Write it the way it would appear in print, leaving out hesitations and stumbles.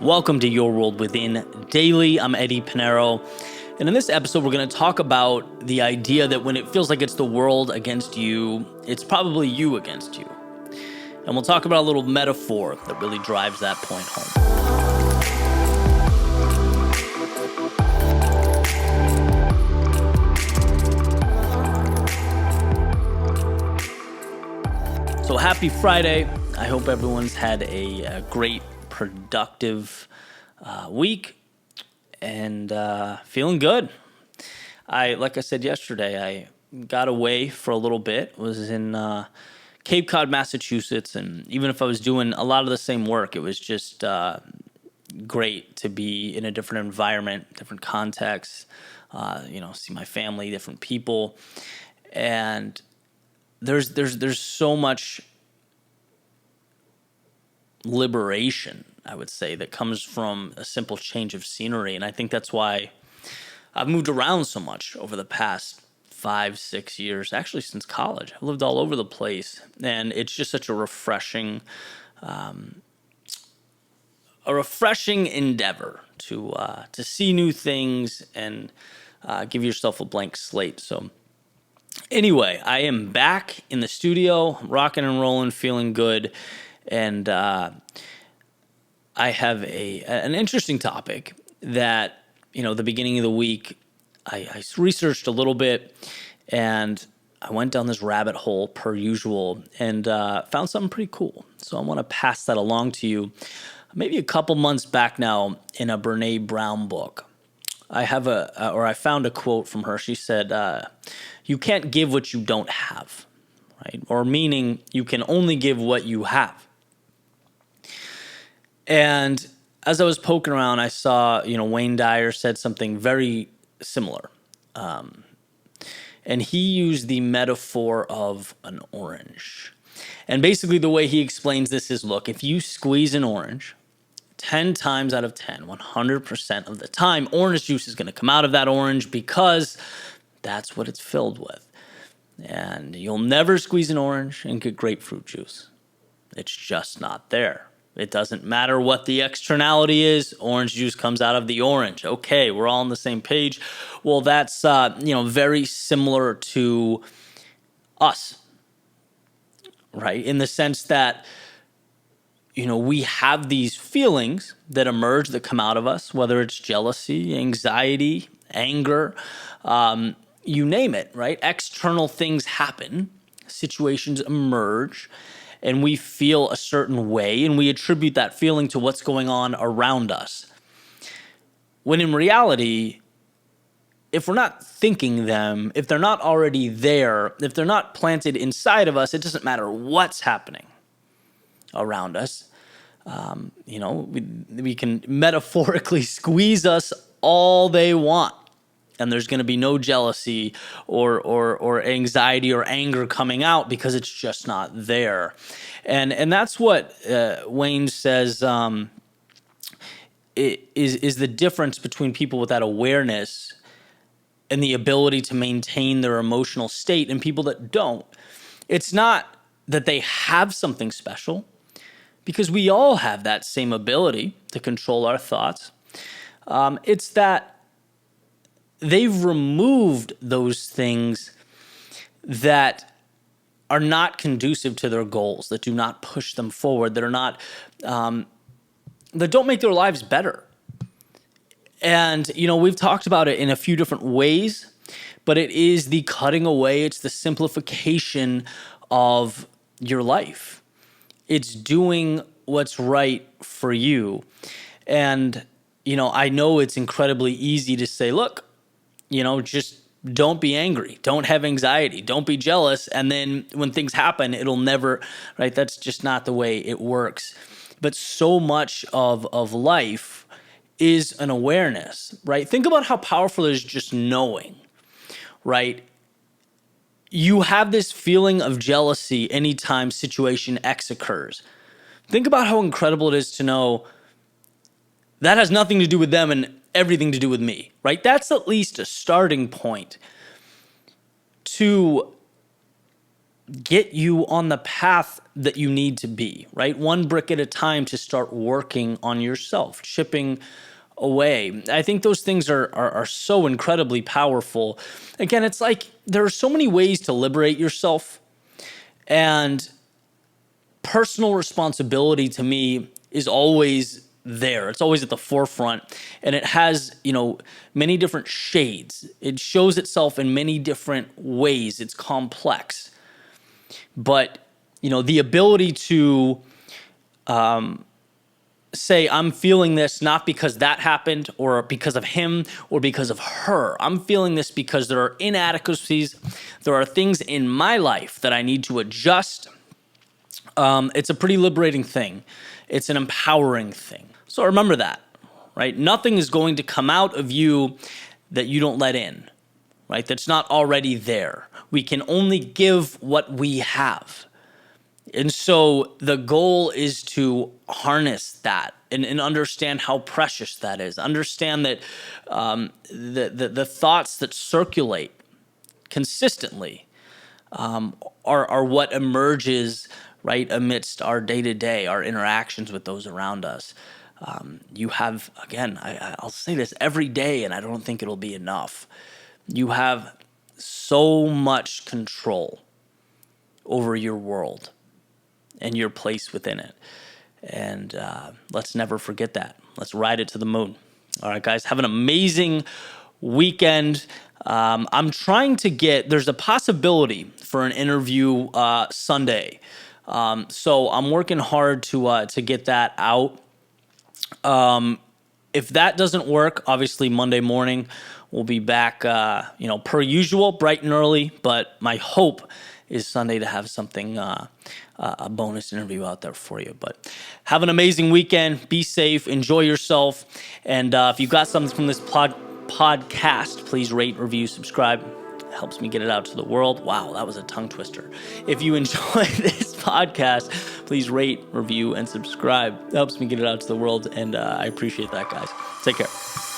Welcome to Your World Within Daily. I'm Eddie Pinero. And in this episode, we're going to talk about the idea that when it feels like it's the world against you, it's probably you against you. And we'll talk about a little metaphor that really drives that point home. So happy Friday. I hope everyone's had a great, productive week and feeling good. Like I said yesterday, I got away for a little bit, was in Cape Cod, Massachusetts, and even if I was doing a lot of the same work, it was just great to be in a different environment, different context, see my family, different people, and there's so much liberation, I would say, that comes from a simple change of scenery. And I think that's why I've moved around so much over the past 5-6 years, actually since college. I've lived all over the place, and it's just such a refreshing endeavor to see new things and give yourself a blank slate. So anyway, I am back in the studio, rocking and rolling, feeling good. And I have an interesting topic that, the beginning of the week, I researched a little bit, and I went down this rabbit hole per usual and found something pretty cool. So I want to pass that along to you. Maybe a couple months back now in a Brene Brown book, I found a quote from her. She said, "You can't give what you don't have," right? Or meaning you can only give what you have. And as I was poking around, I saw, Wayne Dyer said something very similar. And he used the metaphor of an orange. And basically the way he explains this is, look, if you squeeze an orange 10 times out of 10, 100% of the time, orange juice is going to come out of that orange because that's what it's filled with. And you'll never squeeze an orange and get grapefruit juice. It's just not there. It doesn't matter what the externality is. Orange juice comes out of the orange. Okay, we're all on the same page. Well, that's very similar to us, right? In the sense that we have these feelings that emerge, that come out of us, whether it's jealousy, anxiety, anger, you name it, right? External things happen, situations emerge, and we feel a certain way, and we attribute that feeling to what's going on around us. When in reality, if we're not thinking them, if they're not already there, if they're not planted inside of us, it doesn't matter what's happening around us. We can metaphorically squeeze us all they want, and there's going to be no jealousy or anxiety or anger coming out because it's just not there. And that's what Wayne says is the difference between people with that awareness and the ability to maintain their emotional state and people that don't. It's not that they have something special, because we all have that same ability to control our thoughts. It's that they've removed those things that are not conducive to their goals, that do not push them forward, that are not, that don't make their lives better. And, we've talked about it in a few different ways, but it is the cutting away, it's the simplification of your life. It's doing what's right for you. And, I know it's incredibly easy to say, look, just don't be angry, don't have anxiety, don't be jealous. And then when things happen, it'll never, right? That's just not the way it works. But so much of life is an awareness, right? Think about how powerful it is just knowing, right? You have this feeling of jealousy anytime situation X occurs. Think about how incredible it is to know that has nothing to do with them and everything to do with me, right? That's at least a starting point to get you on the path that you need to be, right? One brick at a time to start working on yourself, chipping away. I think those things are so incredibly powerful. Again, it's like there are so many ways to liberate yourself, and personal responsibility to me is always there. It's always at the forefront, and it has, many different shades. It shows itself in many different ways. It's complex. But, the ability to say, I'm feeling this not because that happened or because of him or because of her. I'm feeling this because there are inadequacies. There are things in my life that I need to adjust. It's a pretty liberating thing. It's an empowering thing. So remember that, right? Nothing is going to come out of you that you don't let in, right? That's not already there. We can only give what we have. And so the goal is to harness that and understand how precious that is. Understand that the thoughts that circulate consistently are what emerges, right, amidst our day-to-day, our interactions with those around us. You have, again, I'll say this every day, and I don't think it'll be enough. You have so much control over your world and your place within it. And let's never forget that. Let's ride it to the moon. All right, guys, have an amazing weekend. I'm trying to there's a possibility for an interview Sunday. So I'm working hard to get that out. If that doesn't work, obviously Monday morning we'll be back, per usual, bright and early. But my hope is Sunday to have something, a bonus interview out there for you. But have an amazing weekend. Be safe. Enjoy yourself. And if you got something from this podcast, please rate, review, subscribe. It helps me get it out to the world. Wow, that was a tongue twister. If you enjoy this podcast, please rate, review, and subscribe. It helps me get it out to the world, and I appreciate that, guys. Take care.